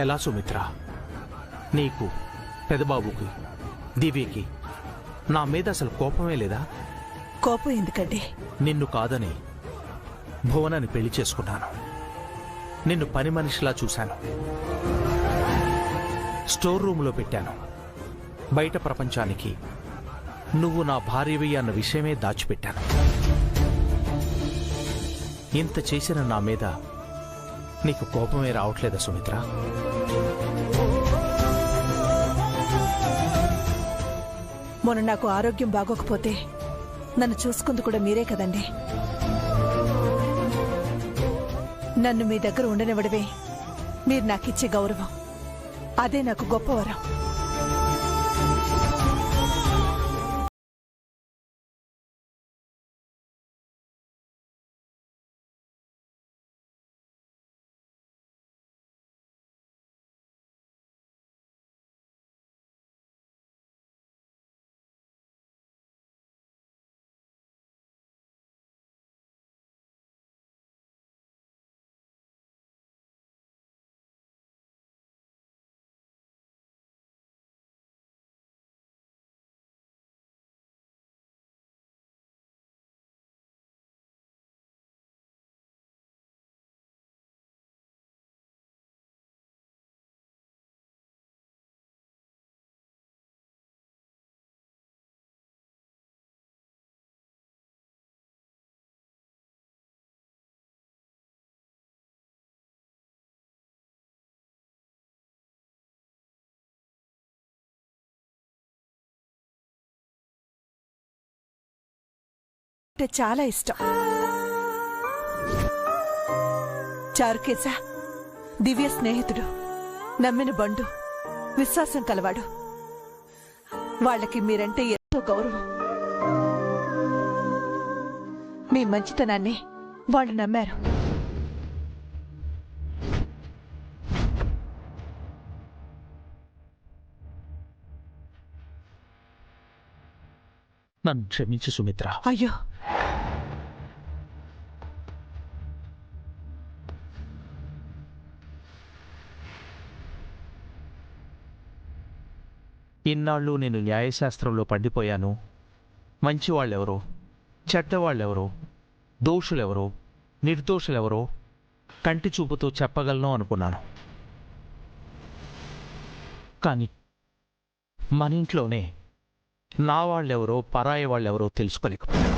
ఎలా సుమిత్ర? నీకు, పెదబాబుకి, దివ్యకి నా మీద అసలు కోపమే లేదా? కోపం ఎందుకండి? నిన్ను కాదని భువనని పెళ్లి చేసుకున్నాను. నిన్ను పని మనిషిలా చూశాను. స్టోర్ రూములో పెట్టాను. బయట ప్రపంచానికి నువ్వు నా భార్యవి అన్న విషయమే దాచిపెట్టాను. ఇంత చేసిన నా మీద నీకు కోపమే రావట్లేదా సుమిత్ర? మొన్న నాకు ఆరోగ్యం బాగోకపోతే నన్ను చూసుకుంది కూడా మీరే కదండి. నన్ను మీ దగ్గర ఉండనివ్వడమే మీరు నాకిచ్చే గౌరవం. అదే నాకు గొప్ప వరం. అంటే చాలా ఇష్టం. చారుకేశ దివ్య స్నేహితుడు, నమ్మిన బండు, విశ్వాసం కలవాడు. వాళ్ళకి మీరంటే ఎంతో గౌరవం. మీ మంచితనాన్ని వాళ్ళు నమ్మారు. నన్ను క్షమించు సుమిత్ర. అయ్యో, ఇన్నాళ్ళు నేను న్యాయశాస్త్రంలో పండిపోయాను. మంచివాళ్ళెవరో, చెడ్డవాళ్ళెవరో, దోషులెవరో, నిర్దోషులెవరో కంటి చూపుతో చెప్పగలను అనుకున్నాను. కానీ మన ఇంట్లోనే నా వాళ్ళెవరో, పరాయి వాళ్ళెవరో తెలుసుకోలేకపోయాను.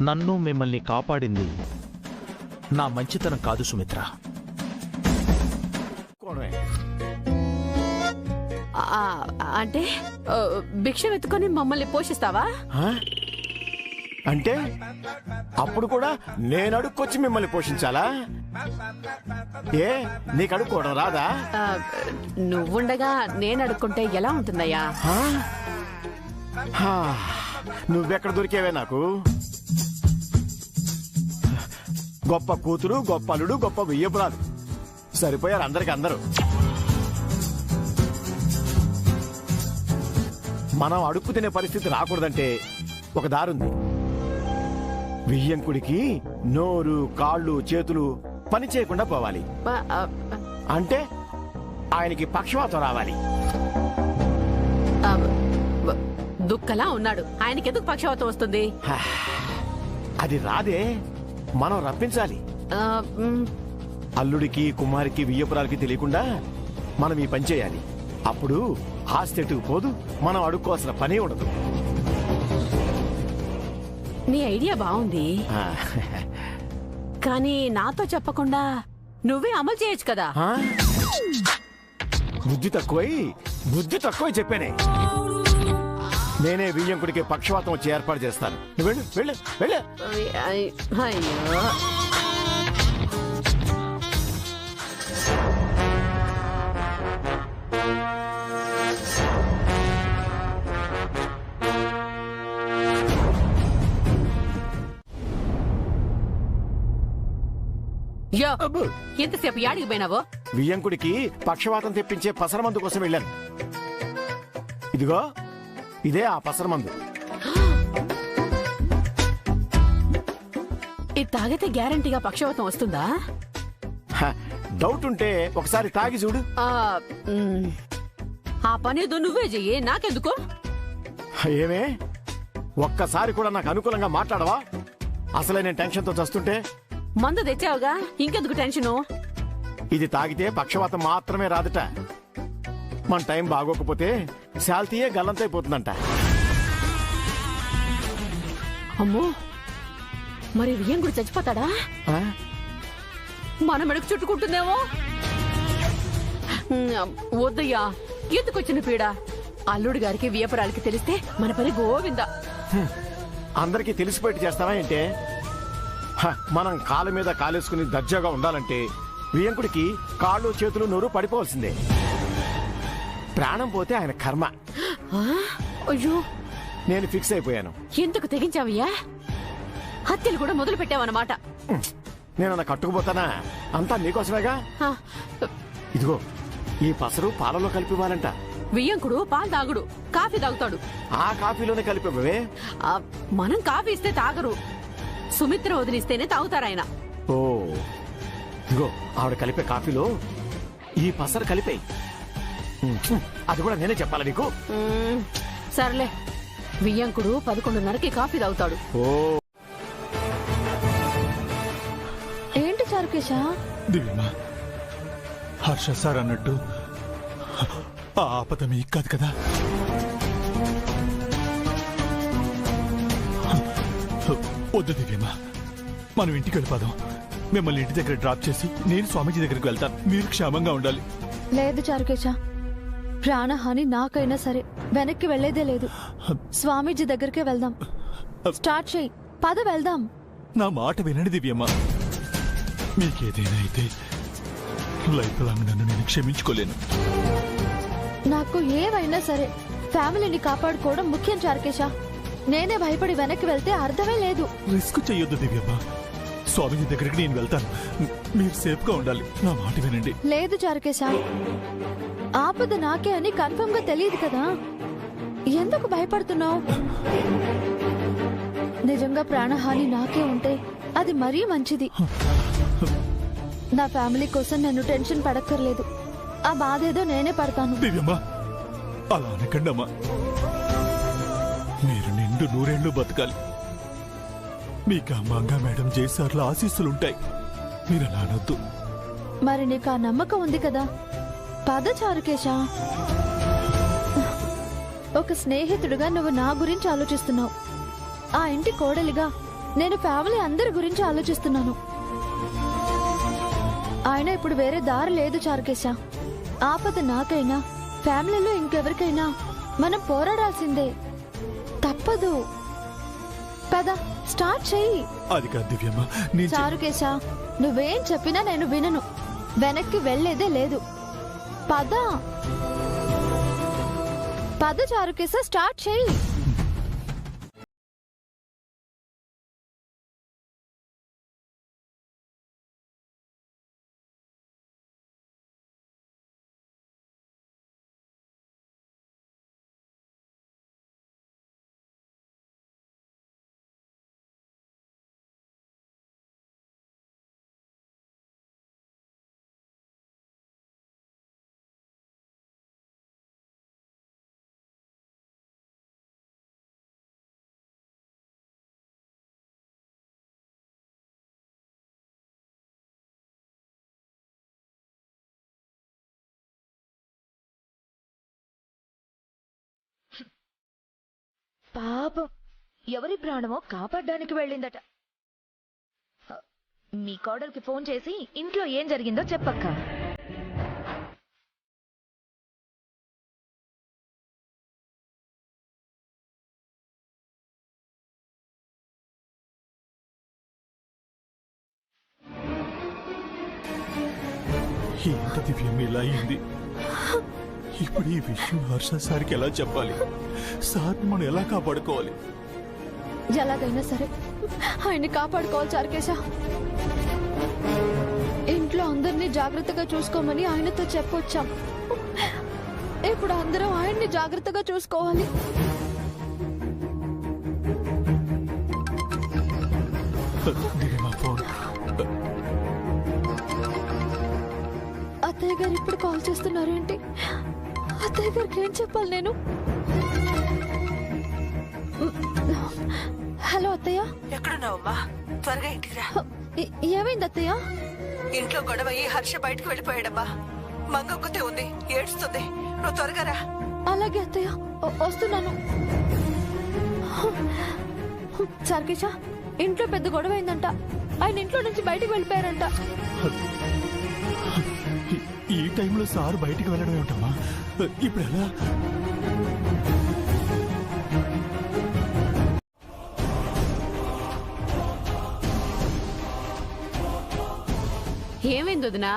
నన్ను మిమ్మల్ని కాపాడింది నా మంచితనం కాదు సుమిత్ర. అంటే భిక్ష వెతుకొని మమ్మల్ని పోషిస్తావా? అంటే అప్పుడు కూడా నేను అడుక్కొచ్చి మిమ్మల్ని పోషించాలా? ఏ నీకు అడుక్కోవడం రాదా? నువ్వుండగా నేను అడుక్కుంటే ఎలా ఉంటుందయ్యా? నువ్వెక్కడ దొరికేవే నాకు? గొప్ప కూతురు, గొప్ప అల్లుడు, గొప్ప వెయ్యపురాలు సరిపోయారు అందరికి అందరూ. మనం అడుక్కు తినే పరిస్థితి రాకూడదంటే ఒక దారుంది. వియ్యంకుడికి నోరు, కాళ్ళు, చేతులు పని చేయకుండా పోవాలి. అంటే ఆయనకి పక్షవాతం రావాలి. దుఃఖలా ఉన్నాడు, ఆయనకి ఎందుకు పక్షవాతం వస్తుంది? అది రాదే, మనం రప్పించాలి. అల్లుడికి, కుమారికి, వియ్యపురాలకి తెలియకుండా మనం ఈ పని చేయాలి. అప్పుడు ఆస్తి ఎటుకు పోదు, మనం అడుక్కోవాల్సిన పని ఉండదు. నీ ఐడియా బాగుంది, కానీ నాతో చెప్పకుండా నువ్వే అమలు చేయొచ్చు కదా. బుద్ధి తక్కువై చెప్పానే. నేనే వియ్యంకుడికి పక్షవాతం వచ్చి ఏర్పాటు చేస్తాను. వెళ్ళు వెళ్ళు వెళ్ళు. అయ్యో, ఎంతసేపు యాడికి పోయినావో? వియ్యంకుడికి పక్షవాతం తెప్పించే పసరమందు కోసం వెళ్ళాను. ఇదిగో ఇదే ఆ పసరమందు. ఇది తాగితే గ్యారంటీగా పక్షవాతం వస్తుందా? డౌట్ ఉంటే ఒకసారి తాగి చూడు. ఆ, మ్, ఆ పనేదో నువ్వే చెయ్యి, నాకెందుకు? ఏమే ఒక్కసారి కూడా నాకు అనుకూలంగా మాట్లాడవా? అసలే నేను టెన్షన్తో చస్తుంటే. మందు తెచ్చావుగా, ఇంకెందుకు టెన్షను? ఇది తాగితే పక్షవాతం మాత్రమే రాదట, మన టైం బాగోకపోతే శాల్తీయే గల్లంతైపోతుందంట. అమ్మో, మరి వియ్యంకుడు చచ్చిపోతాడా? ఆ? మన మెడకు చుట్టుకుంటుందేమో. వద్దయ్యా, ఎందుకొచ్చిన పీడ? అల్లుడి గారికి వియపరాలకి తెలిస్తే మన పని గోవిందా. అందరికీ తెలిసిపోయి చేస్తావా ఏంటే? మనం కాళ్ళ మీద కాలేసుకుని దర్జాగా ఉండాలంటే వియంకుడికి కాళ్ళు చేతులు నోరు పడిపోవాల్సిందే. ప్రాణం పోతే ఆయన కర్మ. ఆ, అయ్యో, నేను ఫిక్స్ అయిపోయాను. ఎందుకు తెగించావయ్యా? హత్యలు కూడా మొదలు పెట్టావన్నమాట. నేను కట్టుకుపోతానా? అంతా నీకోసమేగా. ఆ, ఇదిగో ఈ పసరు పాలలో కలిపివ్వాలంట. వియ్యంకుడు పాలు తాగుడు, కాఫీ తాగుతాడు. ఆ కాఫీలోనే కలిపివ్వవే. ఆ, మనం కాఫీ ఇస్తే తాగరు, సుమిత్ర వదిలిస్తేనే తాగుతారాయన. ఓ, ఇదిగో ఆవిడ కలిపే కాఫీలో ఈ పసరు కలిపేయి. అది కూడా నేనే చెప్పాలా నీకు? సర్లే, వియ్యంకుడు 11:30కి కాఫీ తాగుతాడు. ఓ, ఏంటి చారుకేశ? దివ్యమ్మా, హర్ష సార్ అన్నట్టు ఆ ఆపద మీకు కాదు కదా. వద్దు దివ్యమ్మా, మనం ఇంటికి వెళ్ళిపోదాం. మిమ్మల్ని ఇంటి దగ్గర డ్రాప్ చేసి నేను స్వామీజీ దగ్గరికి వెళ్తాను. మీరు క్షేమంగా ఉండాలి. లేదు చారుకేశ, ప్రాణహాని నాకైనా సరే వెనక్కి వెళ్లేదే లేదు. స్వామీజీ దగ్గరికే వెళ్దాం. స్టార్ట్ చేయి, పద వెళ్దాం. నా మాట వినండి దివ్యమ్మా. మీకేదైనా అయితే లైఫ్ లాంగ్ నన్ను నేను క్షమించుకోలేను. నాకు ఏవైనా సరే ఫ్యామిలీని కాపాడుకోవడం ముఖ్యం చారుకేశ. నేనే భయపడి వెనక్కి వెళ్తే అర్థమే లేదు. రిస్క్ చెయ్యొద్దు దివ్యమ్మా. స్వామీజీ దగ్గరికి నేను వెళ్తాను. మీరు సేఫ్ గా ఉండాలి. నా మాట వినండి. లేదు చారుకేశ, ఆపద నాకే అని కన్ఫర్మ్ గా తెలియదు కదా, ఎందుకు భయపడుతున్నావు? నిజంగా ప్రాణహాని నాకే ఉంటే అది మరీ మంచిది. నా ఫ్యామిలీ కోసం నేను టెన్షన్ పడక్కర్లేదు. ఆ బాధ ఏదో నేనే పడతాను. దివ్యమ్మా, అలా అనకండి అమ్మా. మీరు నిండు నూరేళ్లు బతకాలి. మీకు ఆ మంగా మేడం జైసార్ల ఆశీస్సులుంటాయి. మీరు అలా అనొద్దు. మరి నీకు ఆ నమ్మకం ఉంది కదా, పద చారుకేశ. ఒక స్నేహితుడిగా నువ్వు నా గురించి ఆలోచిస్తున్నావు. ఆ ఇంటి కోడలిగా నేను ఫ్యామిలీ అందరి గురించి ఆలోచిస్తున్నాను. ఆయన ఇప్పుడు వేరే దారి లేదు చారుకేశ. ఆపద నాకైనా ఫ్యామిలీలో ఇంకెవరికైనా మనం పోరాడాల్సిందే, తప్పదు. పద, స్టార్ట్ చెయ్యి. అది కాదు దివ్యమ్మా, నేను చారుకేశ, నువ్వేం చెప్పినా నేను వినను. వెనక్కి వెళ్లేదే లేదు. పద పద చారుకేశ, స్టార్ట్ చెయ్యి. పాపం, ఎవరి ప్రాణమో కాపాడడానికి వెళ్ళిందట. మీ కోడలికి ఫోన్ చేసి ఇంట్లో ఏం జరిగిందో చెప్పక్క. ఏంటి దివ్యం ఇలా అయింది? ఇప్పుడు ఈ విషయం హర్ష సార్కి ఎలా చెప్పాలి? సార్ని మనం ఎలా కాపాడుకోవాలి? ఎలాగైనా సరే ఆయన్ని కాపాడుకోవాలి చారుకేశ. ఇంట్లో అందరినీ జాగ్రత్తగా చూసుకోమని ఆయనతో చెప్పొచ్చాం. ఇప్పుడు అందరం ఆయన్ని జాగ్రత్తగా చూసుకోవాలి. దివ్యమా ఫోన్. గారు ఇప్పుడు కాల్ చేస్తున్నారు ఏంటి? అత్తయ్య గారికి ఏం చెప్పాలి నేను? హలో అత్తయ్య. ఎక్కడున్నావమ్మా? త్వరగా ఇంటికి రా. ఏమైంది అత్తయ్య? ఇంట్లో గొడవ అయ్యి హర్ష బయటకు వెళ్ళిపోయాడమ్మా. మంగొక్కతే ఉంది, ఏడుస్తుంది. నువ్వు త్వరగా రా. అలాగే అత్తయ్య, వస్తున్నాను. సర్కేషా, ఇంట్లో పెద్ద గొడవ అయిందంట. ఆయన ఇంట్లో నుంచి బయటకు వెళ్ళిపోయారంట. ఈ టైంలో సార్ బయటికి వెళ్ళడం ఏమిటమ్మా? ఇప్పుడు ఎలా? ఏమైంది వదినా?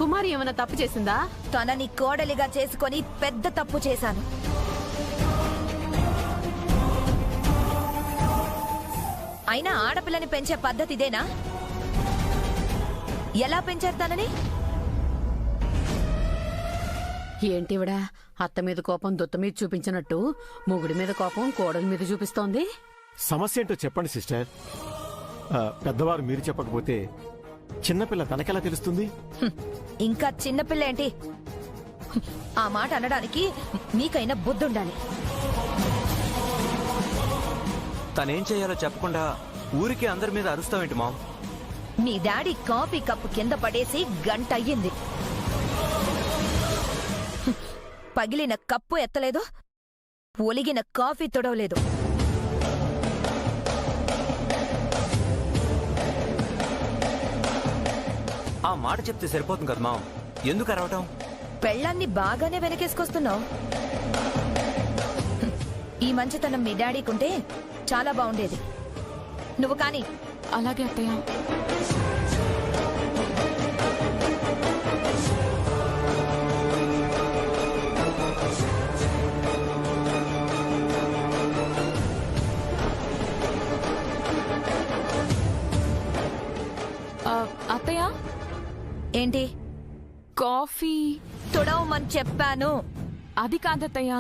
కుమారి ఏమైనా తప్పు చేసిందా? తనని కోడలిగా చేసుకొని పెద్ద తప్పు చేశాను. అయినా ఆడపిల్లని పెంచే పద్ధతి ఇదేనా? ఎలా పెంచారు తనని? ఏంటివిడా అత్త మీద కోపం దొత్త మీద చూపించినట్టు మొగుడి మీద కోపం కోడల మీద చూపిస్తోంది? సమస్య ఏంటో చెప్పండి సిస్టర్. పెద్దవారు మీరు చెప్పకపోతే చిన్నపిల్ల తనకెలా తెలుస్తుంది? ఇంకా చిన్నపిల్ల ఏంటి? ఆ మాట అనడానికి మీకైనా బుద్ధుండాలి. తనేం చేయాలో చెప్పకుండా ఊరికి అందరి మీద అరుస్తావేంటి మామ్? మీ డాడీ కాఫీ కప్పు కింద పడేసి గంట అయ్యింది. పగిలిన కప్పు ఎత్తలేదు, ఒలిగిన కాఫీ తొడవలేదు. ఆ మాట చెప్తే సరిపోతుంది కదా మామ్, ఎందుకు అరవటం? పెళ్ళాన్ని బాగానే వెనకేసుకొస్తున్నావు. ఈ మంచితనం మీ డాడీకుంటే చాలా బాగుండేది. నువ్వు కానీ. అలాగే అత్తయ్య. అత్తయ్య, ఏంటి? కాఫీ తొడవమని చెప్పాను. అది కాదత్తయ్య,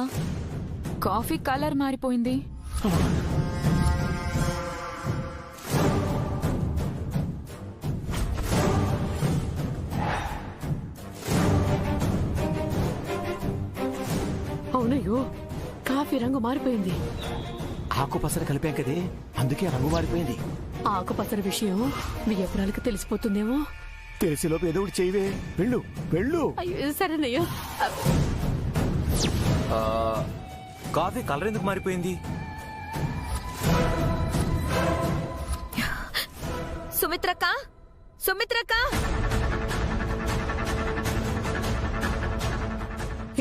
కాఫీ కలర్ మారిపోయింది. అవునయ్యో, కాఫీ రంగు మారిపోయింది. ఆకుపసర కలిపాం కదే, అందుకే రంగు మారిపోయింది. ఆకుపసర విషయం మీ ఎప్పుడాలకు తెలిసిపోతుందేమో. తెలిసిలోపు ఏదో ఒకటి చేయవే. వెళ్ళు వెళ్ళు. అయ్యో సరేనయ్యో. కాఫీ కలర్ ఎందుకు మారిపోయింది? సుమిత్రక్క, సుమిత్రక్క,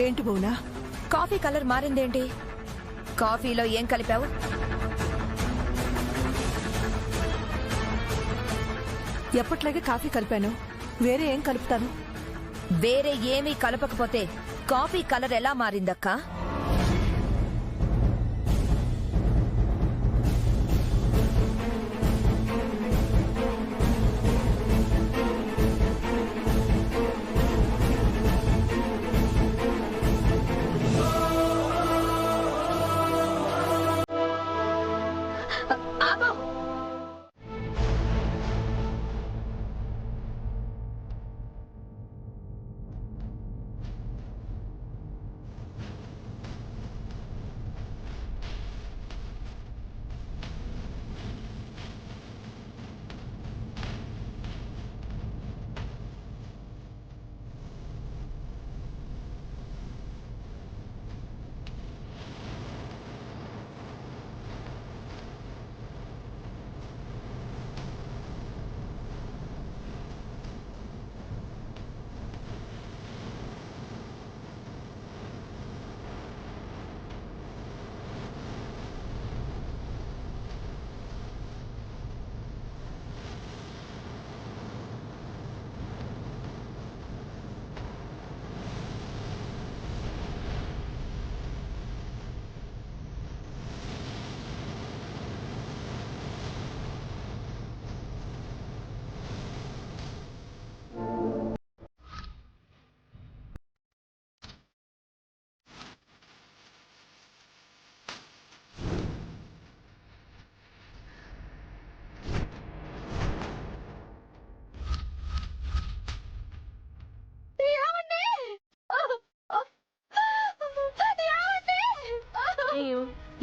ఏంటి బోనా? Coffee colour మారిందేంటి? కాఫీలో ఏం కలిపావు? ఎప్పట్లాగే కాఫీ కలిపాను, వేరే ఏం కలుపుతాను? వేరే ఏమీ కలపకపోతే కాఫీ కలర్ ఎలా మారిందక్కా?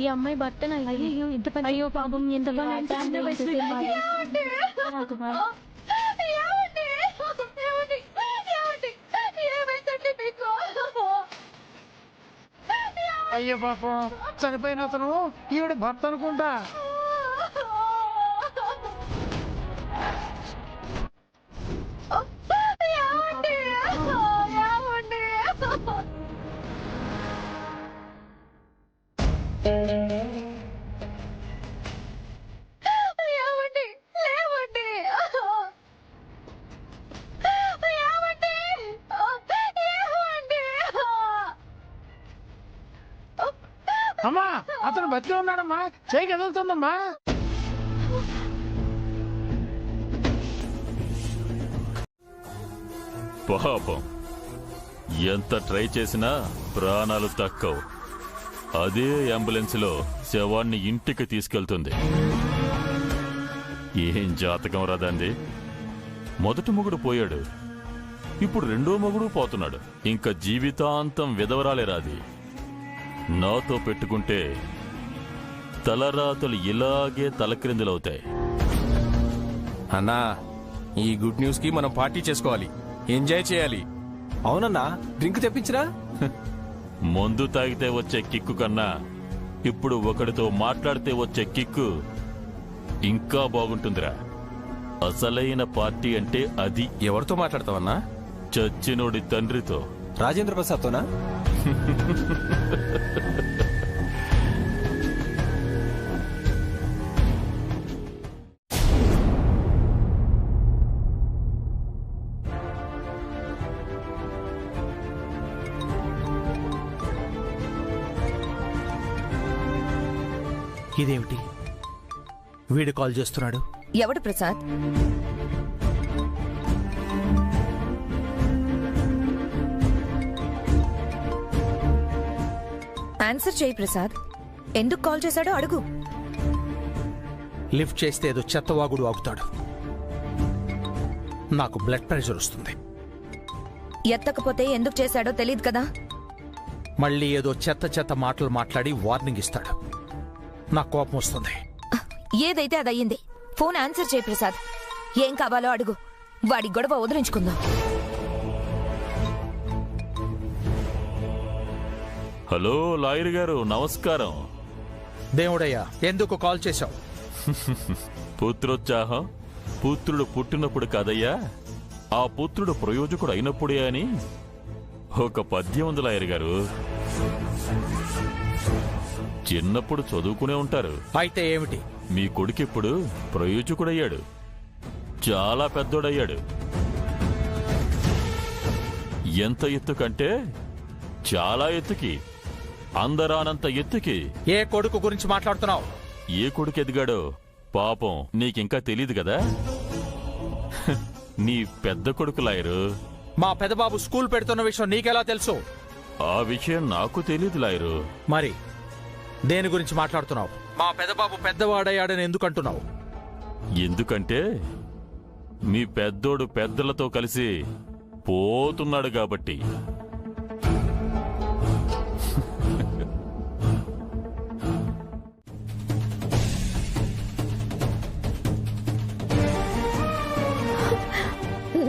ఈ అమ్మాయి భర్తన అయ్యో ఇంత పని అయ్యో పాపం ఎంతగా అయ్యో పాపం చనిపోయిన అతను ఈవిడ భర్త అనుకుంటా. అమ్మా అతను బతికి ఉన్నాడమ్మా, చేయి కదులుతుందమ్మా. పాపం ఎంత ట్రై చేసినా ప్రాణాలు తక్కవు. అదే అంబులెన్స్ లో శవాన్ని ఇంటికి తీసుకెళ్తుంది. ఏం జాతకం రాదండి. మొదటి మొగుడు పోయాడు, ఇప్పుడు రెండో మొగుడు పోతున్నాడు. ఇంకా జీవితాంతం విధవరాలే రాది. నాతో పెట్టుకుంటే తలరాతలు ఇలాగే తలక్రిందులవుతాయి. అన్నా, ఈ గుడ్ న్యూస్ కి మనం పార్టీ చేసుకోవాలి, ఎంజాయ్ చేయాలి. అవునన్నా, డ్రింక్ తెప్పించరా? మందు తాగితే వచ్చే కిక్కు కన్నా ఇప్పుడు ఒకడితో మాట్లాడితే వచ్చే కిక్కు ఇంకా బాగుంటుందిరా. అసలైన పార్టీ అంటే అది. ఎవరితో మాట్లాడతావన్నా? చచ్చినోడి తండ్రితో. రాజేంద్ర ప్రసాద్తోనా? ఇదేమిటి వీడు కాల్ చేస్తున్నాడు? ఎవడు ప్రసాద్? ఆన్సర్ చేయి ప్రసాద్. ఎందుకు కాల్ చేశాడో అడుగు. లిఫ్ట్ చేస్తే ఏదో చెత్తవాగుడు ఆగుతాడు. నాకు బ్లడ్ ప్రెషర్ వస్తుంది. ఎత్తకపోతే ఎందుకు చేశాడో తెలియదు కదా. మళ్ళీ ఏదో చెత్త చెత్త మాటలు మాట్లాడి వార్నింగ్ ఇస్తాడు. నాకు కోపం వస్తుంది. ఏదైతే అదయ్యింది. ఫోన్ ఆన్సర్ చేయి ప్రసాద్. ఏం కావాలో అడుగు. వాడి గొడవ వదిలించుకుందాం. హలో లాయర్ గారు, నమస్కారం. దేవుడయ్యా, ఎందుకు కాల్ చేశావు? పుత్రోత్సాహం పుత్రుడు పుట్టినప్పుడు కాదయ్యా, ఆ పుత్రుడు ప్రయోజకుడు అయినప్పుడే అని ఒక పద్యం ఉంది లాయర్ గారు. చిన్నప్పుడు చదువుకునే ఉంటారు. అయితే ఏమిటి? మీ కొడుకిప్పుడు ప్రయోజకుడయ్యాడు, చాలా పెద్దోడయ్యాడు. ఎంత ఎత్తు కంటే చాలా ఎత్తుకి, అందరానంత ఎత్తుకి. ఏ కొడుకు గురించి మాట్లాడుతున్నావు? ఏ కొడుకు ఎదిగాడో పాపం నీకింకా తెలీదు కదా. నీ పెద్ద కొడుకు లాయరు. మా పెదబాబు స్కూల్ పెడుతున్న విషయం నీకెలా తెలుసు? ఆ విషయం నాకు తెలీదు లాయరు. మరి దేని గురించి మాట్లాడుతున్నావు? మా పెదబాబు పెద్దవాడయ్యాడని ఎందుకు అంటున్నావు? ఎందుకంటే మీ పెద్దోడు పెద్దలతో కలిసి పోతున్నాడు కాబట్టి.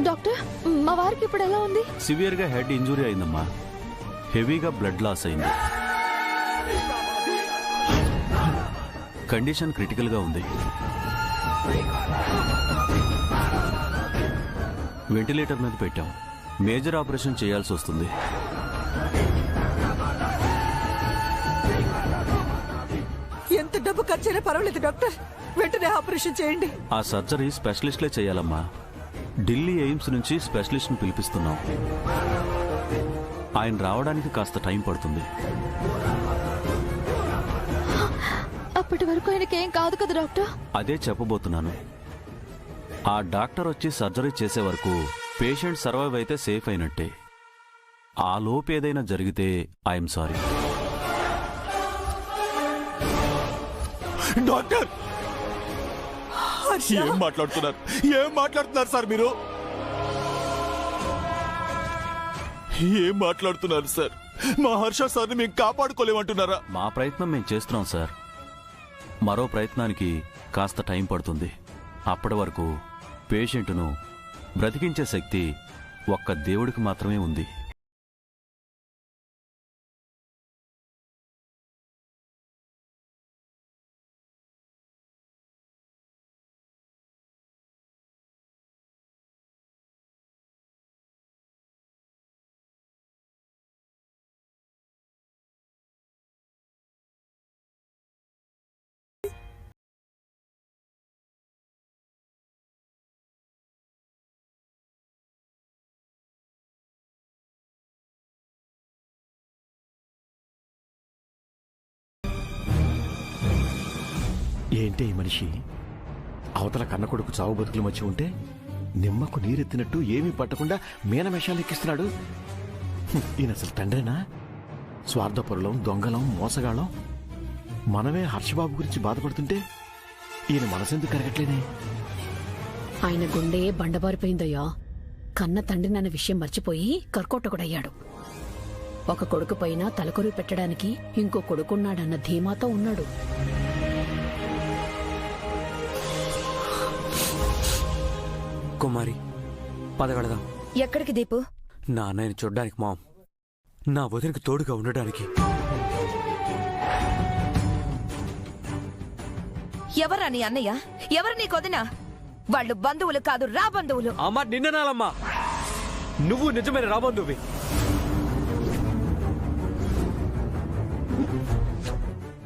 డాక్టర్, మా వారికి ఇప్పుడు ఎలా ఉంది? సివియర్ గా హెడ్ ఇంజురీ అయిందమ్మా. హెవీగా బ్లడ్ లాస్ అయింది. కండిషన్ క్రిటికల్ గా ఉంది. వెంటిలేటర్ మీద పెట్టాం. మేజర్ ఆపరేషన్ చేయాల్సి వస్తుంది. ఎంత డబ్బు ఖర్చైనా పర్వాలేదు డాక్టర్, వెంటనే ఆపరేషన్ చేయండి. ఆ సర్జరీ స్పెషలిస్ట్లే చేయాలమ్మా. ఢిల్లీ ఎయిమ్స్ నుంచి స్పెషలిస్ట్ని పిలిపిస్తున్నాం. ఆయన రావడానికి కాస్త టైం పడుతుంది. అప్పటి వరకు ఆయనకి ఏం కాదు కదా డాక్టర్? అదే చెప్పబోతున్నాను. ఆ డాక్టర్ వచ్చి సర్జరీ చేసే వరకు పేషెంట్ సర్వైవ్ అయితే సేఫ్ అయినట్టే. ఆ లోపు ఏదైనా జరిగితే ఐఎమ్ సారీ. డాక్టర్, ఏం మాట్లాడుతున్నారు సార్ మీరు? ఏం మాట్లాడుతున్నారు సార్? మా హర్ష సార్ని మేము కాపాడుకోలేమంటున్నారా? మా ప్రయత్నం మేము చేస్తున్నాం సార్. మరో ప్రయత్నానికి కాస్త టైం పడుతుంది. అప్పటి వరకు పేషెంట్ను బ్రతికించే శక్తి ఒక్క దేవుడికి మాత్రమే ఉంది. ఏంటి ఈ మనిషి అవతల కన్న కొడుకు చావు బతుకులు మధ్య ఉంటే నిమ్మకు నీరెత్తినట్టు ఏమీ పట్టకుండా మీనమేషాలు ఎక్కిస్తున్నాడు. ఈయన అసలు తండ్రేనా? స్వార్థపరులం, దొంగలం, మోసగాళ్ళం. మనమే హర్షబాబు గురించి బాధపడుతుంటే ఈయన మనసెందుకు కరగట్లేనే? ఆయన గుండె బండబారిపోయిందయ్యా. కన్న తండ్రినన్న విషయం మర్చిపోయి కర్కోటకుడయ్యాడు. ఒక కొడుకు పైన తలకొరి పెట్టడానికి ఇంకో కొడుకున్నాడన్న ధీమాతో ఉన్నాడు. కుమారి, పదగడదాం. ఎక్కడికి దీపు? నా అన్నయ్యని చూడ్డానికి మామ్, నా వదినకి తోడుగా ఉండడానికి. ఎవరా నీ అన్నయ్య? ఎవరు నీ కొదినా? వాళ్ళు బంధువులు కాదు, రా బంధువులు. అమ్మా నిన్ననాలమ్మా, నువ్వు నిజమైన రాబంధువి.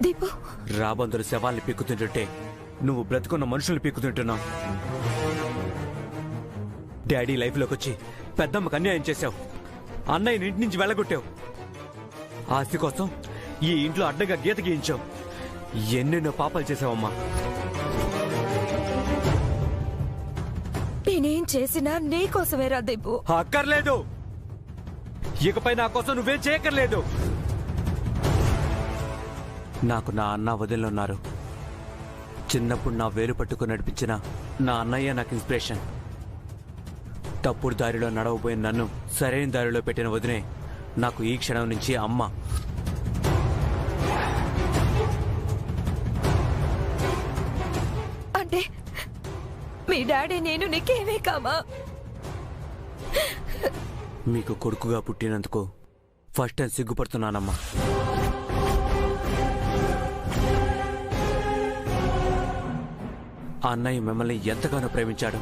దీపు, రాబందులు శవాల్ని పీక్కుతుంటుంటే నువ్వు బ్రతుకున్న మనుషుల్ని పీక్కుతుంటున్నావు. డాడీ లైఫ్లోకి వచ్చి పెద్దమ్మకు అన్యాయం చేశావు. అన్నయ్యని ఇంటి నుంచి వెళ్ళగొట్టావు. ఆస్తి కోసం ఈ ఇంట్లో అడ్డగా గీత గీయించావు. ఎన్నెన్నో పాపాలు చేశావమ్మా. నేనేం చేసినా నీకోసమేరా దీపు. అక్కర్లేదు, ఇకపై నా కోసం నువ్వేం చేయక్కర్లేదు. నాకు నా అన్న వదిలిన్నారు. చిన్నప్పుడు నా వేలు పట్టుకుని నడిపించిన నా అన్నయ్య నాకు ఇన్స్పిరేషన్. తప్పుడు దారిలో నడవబోయిన నన్ను సరైన దారిలో పెట్టిన వదినే నాకు ఈ క్షణం నుంచి అమ్మ. అంటే మీ డాడీ నేను నీకేమీ కామా? మీకు కొడుకుగా పుట్టినందుకు ఫస్ట్ టైం సిగ్గుపడుతున్నానమ్మా. అన్నయ్య మిమ్మల్ని ఎంతగానో ప్రేమించాడు.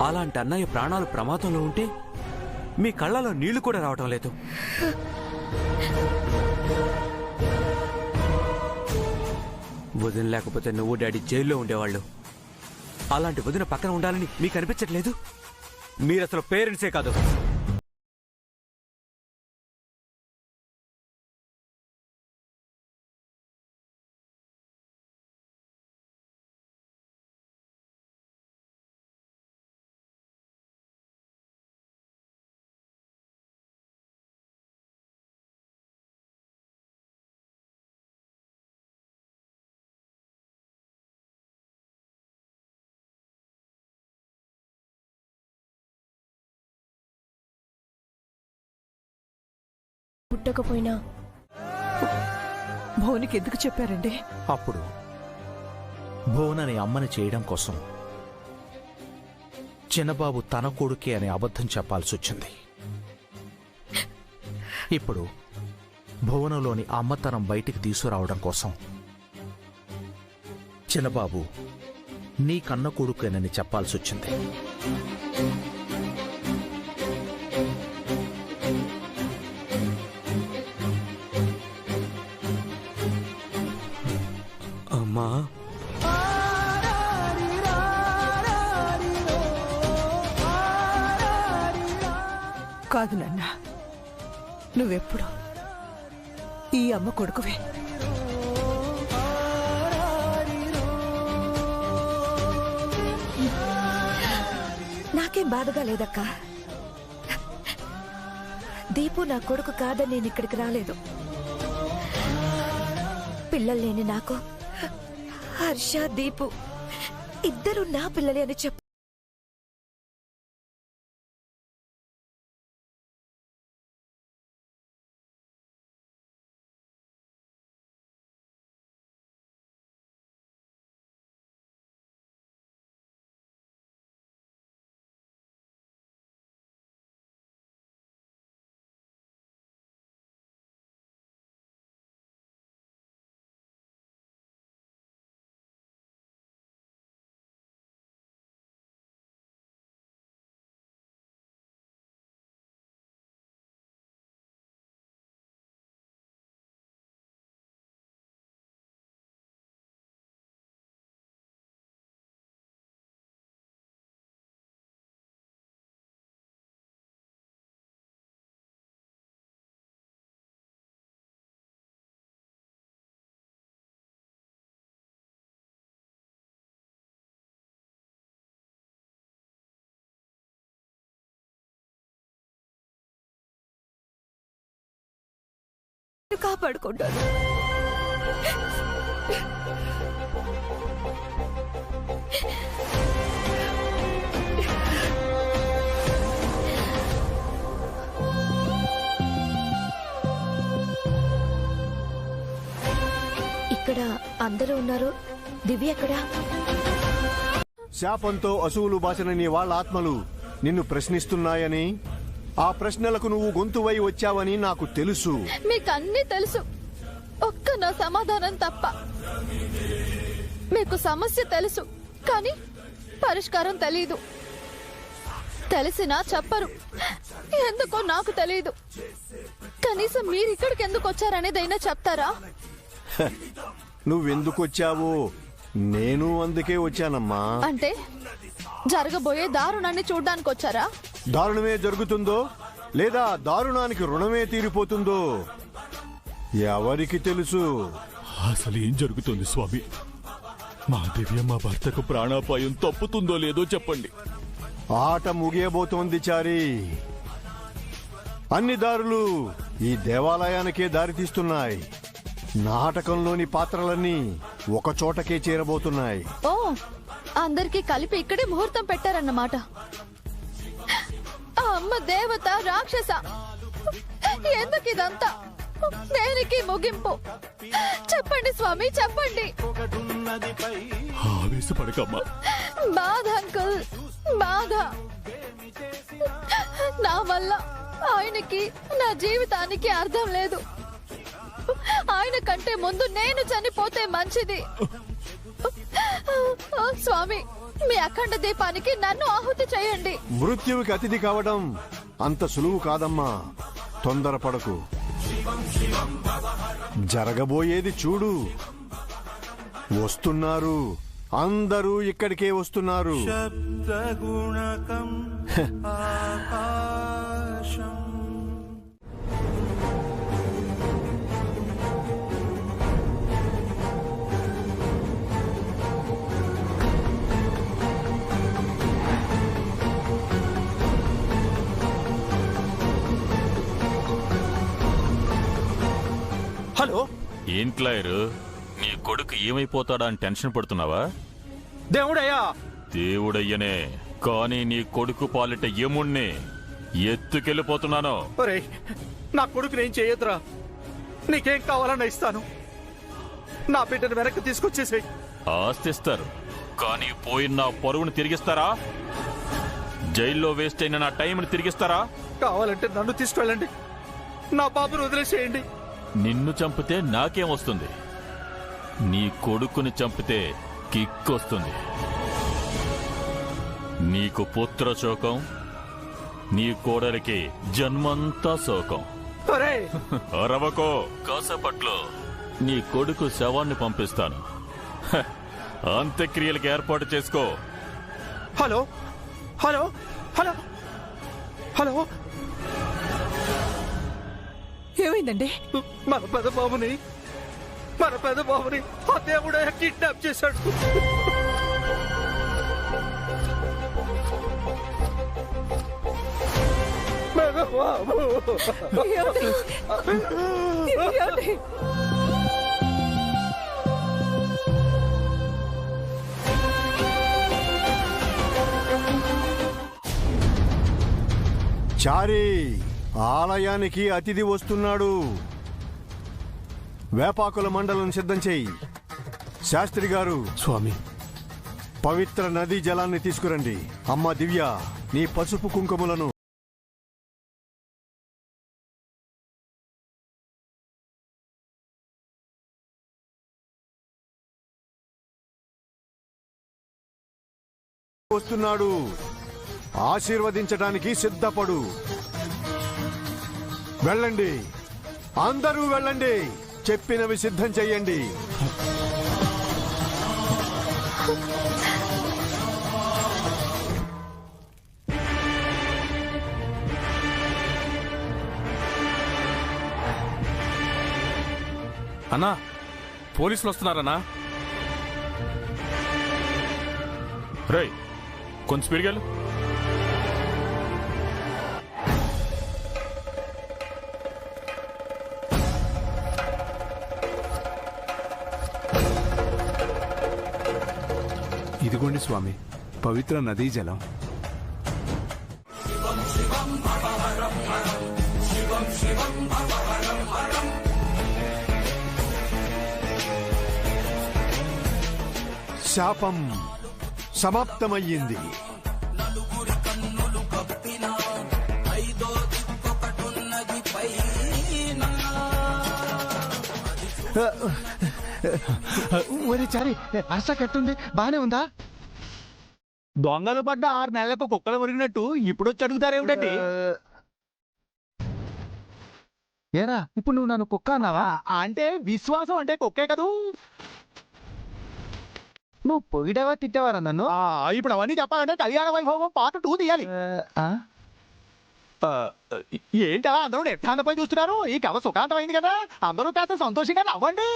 అలాంటి అన్నయ్య ప్రాణాలు ప్రమాదంలో ఉంటే మీ కళ్ళలో నీళ్లు కూడా రావటం లేదు. వదిన లేకపోతే నువ్వు డాడీ జైల్లో ఉండేవాళ్ళు. అలాంటి వదిన పక్కన ఉండాలని మీకు అనిపించట్లేదు? మీరసలు పేరెంట్సే కాదు. పుట్టకపోయినా భువనికి ఎందుకు చెప్పారండి? అప్పుడు భువనని అమ్మని చేయడం కోసం చిన్నబాబు తన కొడుకే అనే అబద్ధం చెప్పాల్సి వచ్చింది. ఇప్పుడు భువనలోని అమ్మతనం బయటికి తీసుకురావడం కోసం చిన్నబాబు నీ కన్న కొడుకేనని చెప్పాల్సి వచ్చింది. అమ్మా, కాదు నాన్న, నువ్వెప్పుడు ఈ అమ్మ కొడుకువే. నాకేం బాధగా లేదక్కా. దీపు నా కొడుకు కాదని నేను ఇక్కడికి రాలేదు. పిల్లలు లేని నాకు హర్ష, దీపు ఇద్దరు నా పిల్లలే అని చెప్పు. కాపాడుకుంటాను. ఇక్కడ అందరూ ఉన్నారు. దివ్య ఎక్కడా? శాపంతో అసువులు బాసిన నీ వాళ్ళ ఆత్మలు నిన్ను ప్రశ్నిస్తున్నాయని, ఆ ప్రశ్నలకు నువ్వు గొంతువై వచ్చావని నాకు తెలుసు. మీకు అన్నీ తెలుసు, ఒక్క నా సమాధానం తప్ప. మీకు సమస్య తెలుసు, కానీ పరిష్కారం తెలీదు. తెలిసినా చెప్పరు, ఎందుకో నాకు తెలీదు. కనీసం మీరు ఇక్కడికి ఎందుకు వచ్చారనేదైనా చెప్తారా? నువ్వెందుకొచ్చావో నేను అందుకే వచ్చానమ్మా. అంటే జరగబోయే దారుణాన్ని చూడ్డానికి వచ్చారా? దారుణమే జరుగుతుందో లేదా దారుణానికి రుణమే తీరిపోతుందో ఎవరికి తెలుసు? అసలు ఏం జరుగుతుంది స్వామి? మా దివ్య మా భర్తకు ప్రాణాపాయం తప్పుతుందో లేదో చెప్పండి. ఆట ముగియబోతోంది చారి. అన్ని దారులు ఈ దేవాలయానికే దారితీస్తున్నాయి. నాటకంలోని పాత్రలన్నీ ఒక చోటకే చేరబోతున్నాయి. ఓ, అందరికీ కలిపి ఇక్కడే ముహూర్తం పెట్టారన్నమాట. ఆ అమ్మ దేవత రాక్షస, ఎందుకు ఇదంతా? దేనికి ముగింపు? చెప్పండి స్వామి, చెప్పండి. ఆవేశపడకమ్మా. బాధ అంకుల్, బాధ. నా వల్ల ఆయనకి, నా జీవితానికి అర్థం లేదు. ఆయన కంటే ముందు నేను చనిపోతే మంచిది. స్వామి, మీ అఖండ దీపానికి నన్ను ఆహుతి చేయండి. మృత్యువుకి అతిథి కావడం అంత సులువు కాదమ్మా. తొందరపడకు. జరగబోయేది చూడు. వస్తున్నారు, అందరూ ఇక్కడికే వస్తున్నారు. హలో, ఏంట్లాయరు? నీ కొడుకు ఏమైపోతాడా అని టెన్షన్ పడుతున్నావా? దేవుడయ్యా! దేవుడయ్యనే, కానీ నీ కొడుకు పాలిట యముణ్ణి ఎత్తుకెళ్ళిపోతున్నాను. నా కొడుకు నేను చేయొద్దురా. నీకేం కావాలన్నా ఇస్తాను. నా బిడ్డను వెనక్కి తీసుకొచ్చేసేయ్. ఆస్తిస్తారు, కానీ పోయిన నా పరువును తిరిగిస్తారా? జైల్లో వేస్ట్ అయిన నా టైంని తిరిగిస్తారా? కావాలంటే నన్ను తీసుకెళ్ళండి. నా బాబును వదిలేసేయండి. నిన్ను చంపితే నాకేమొస్తుంది? నీ కొడుకుని చంపితే కిక్ వస్తుంది. నీకు పుత్ర శోకం, నీ కోడలికి జన్మంతా శోకం. అరవకో, కాసేపట్లో నీ కొడుకు శవాన్ని పంపిస్తాను. అంత్యక్రియలకు ఏర్పాటు చేసుకో. హలో హలో హలో హలో, ఏమైందండి? మన పెదబాబుని ఆ దేవుడే కిడ్నాప్ చేశాడు. పెదబాబు, చారి, ఆలయానికి అతిథి వస్తున్నాడు. వేపాకుల మండలం సిద్ధం చేయి. శాస్త్రి గారు, స్వామి, పవిత్ర నదీ జలాన్ని తీసుకురండి. అమ్మ దివ్య, నీ పసుపు కుంకుమలను వస్తున్నాడు. ఆశీర్వదించడానికి సిద్ధపడు. వెళ్ళండి, అందరూ వెళ్ళండి. చెప్పినవి సిద్ధం చెయ్యండి. అన్నా, పోలీసులు వస్తున్నారన్నా. రేయ్, కొంచెం స్పీడ్గా. ఇదిగోండి స్వామి పవిత్ర నదీ జలం. శాపం సమాప్తమయ్యింది. ఒరే చారి హర్ష కట్టుంది బానే ఉందా? దొంగలు పడ్డ 6 నెలలకు కుక్కలు మురిగినట్టు ఇప్పుడు వచ్చి అడుగుతారేమిటండి? ఏరా ఇప్పుడు నువ్వు నన్ను కుక్క అన్నావా? అంటే విశ్వాసం అంటే కుక్కే కదూ. నువ్వు పొగిడేవా తిట్టేవారా నన్ను? ఇప్పుడు అవన్నీ చెప్పాలంటే కళ్యాణ వైభవం పార్ట్ 2 తీయాలి. ఏంటా అందరూ నిర్ధారణపై చూస్తున్నారు? ఈ కథ సుఖాంతం అయింది కదా, అందరూ కాస్త సంతోషంగా నవ్వండి.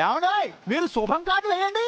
ఏమండి మీరు శుభం కార్డు వేయండి.